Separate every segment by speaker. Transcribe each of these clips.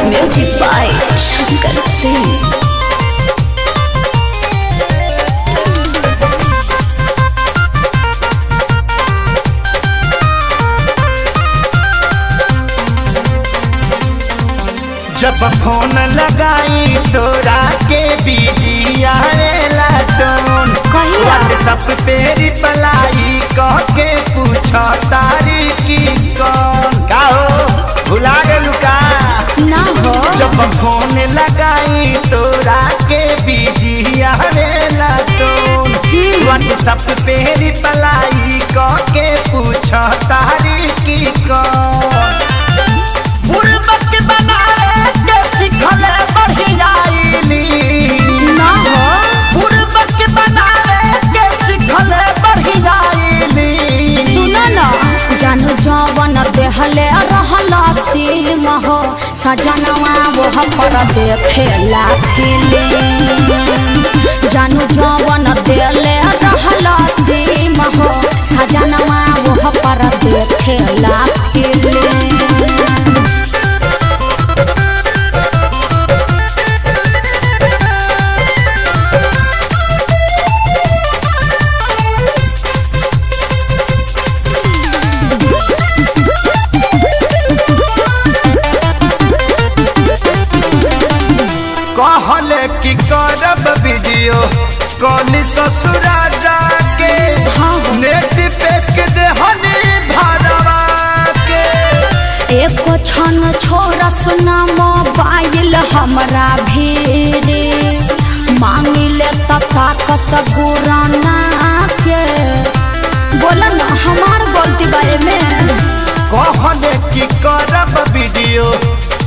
Speaker 1: Music by Shankar Singh.
Speaker 2: जब phone लगाई तोरा के बिजी आएला टोन, व्हाट्सएप पे रिप्लाई कह के पूछो तारी की कौन का हो, भुला गेलू का
Speaker 1: ना हो।
Speaker 2: जब फोन लगाई तोरा के बिजी आएला टोन, व्हाट्सएप पे रिप्लाई कह के पूछो तारी की कौन। बुरबक बनाए के सिखले बढ़ियाईली
Speaker 1: ना हो।
Speaker 2: बुरबक बनाए के सिखले बढ़ियाईली।
Speaker 1: सुनो ना जानू जवन देहले रहला सीम हो, सजनवा वो पर देखेला फिल्म। जानू जवन देले रहला सीम हो, सजनवा वो पर देखेला फिल्म।
Speaker 2: कहले कि करब वीडियो कॉल ससुरा जाके, नेट पे के देहनी भरवा के।
Speaker 1: एको क्षण छोड़स ना मोबाइल हमरा भीरे, मांगिले तका कसगुराना के। बोला ना हमार गलती बारे में।
Speaker 2: कहले कि करब वीडियो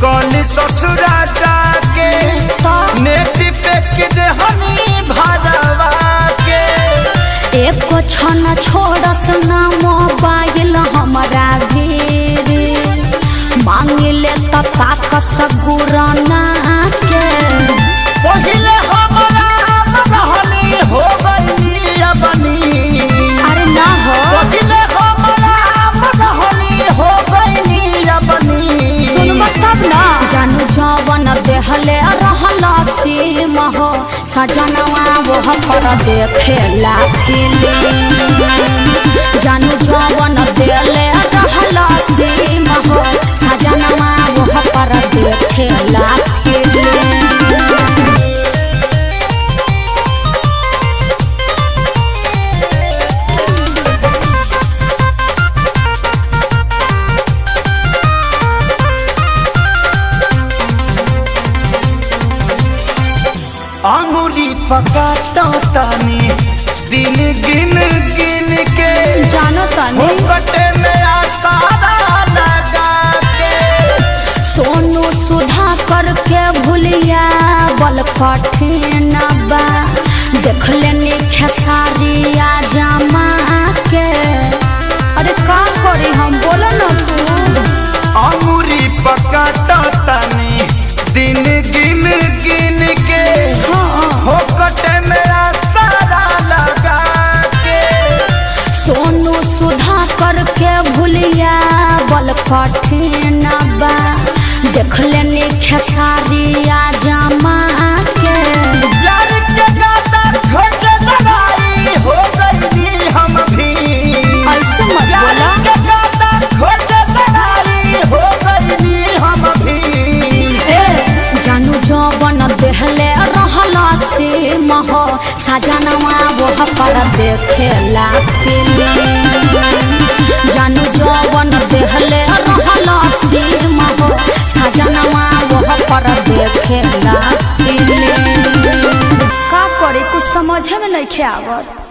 Speaker 2: कॉल ससुरा जाके, नेट पे के देहनी भरवा के।
Speaker 1: एको क्षण छोड़स ना मोबाइल हमरा भीरे, मांगिले तका कसगुराना के।
Speaker 2: पहिले हमरा रहली हो गई अपनी।
Speaker 1: अरे ना हो।
Speaker 2: पहिले हमरा रहली हो गई अपनी।
Speaker 1: सुनबा तब ना। जानू जवन देहले रहला सीम हो, सजनवा वो पर देखेला फिल्म। जानू जवन देले रहला सीम हो, सजनवा वो पर देखेला फिल्म।
Speaker 2: अंगुरी पकाता तानी दिन गिन गिन के,
Speaker 1: जानो तानी
Speaker 2: कटे में आसारा लगा के।
Speaker 1: सोनू सुधा करके भूलिया बल कठिन बा, देख लेनी खेसारिया जमा के। अरे का करी हम, बोलो ना तू।
Speaker 2: अंगुरी पकाता तानी दिन गिन गिन के, हो कटे में आसारा लगा के।
Speaker 1: सोनू सुधा करके भूलिया बल कठिन बा, देख लेनी खेसारिया जमा के।
Speaker 2: प्यार के गाता खोज लड़ाई हो गई हम भी।
Speaker 1: ऐसे मत
Speaker 2: प्यार
Speaker 1: बोला।
Speaker 2: के गाता खोज लड़ाई हो गई हम भी।
Speaker 1: जानू जवन देहले रहला सीम हो, सजनवा वो पर देखेला फिल्म। जानू जवन देहले रहला सीम हो, सजनवा वो पर देखेला फिल्म। का करे कुछ समझे में नहीं आवत।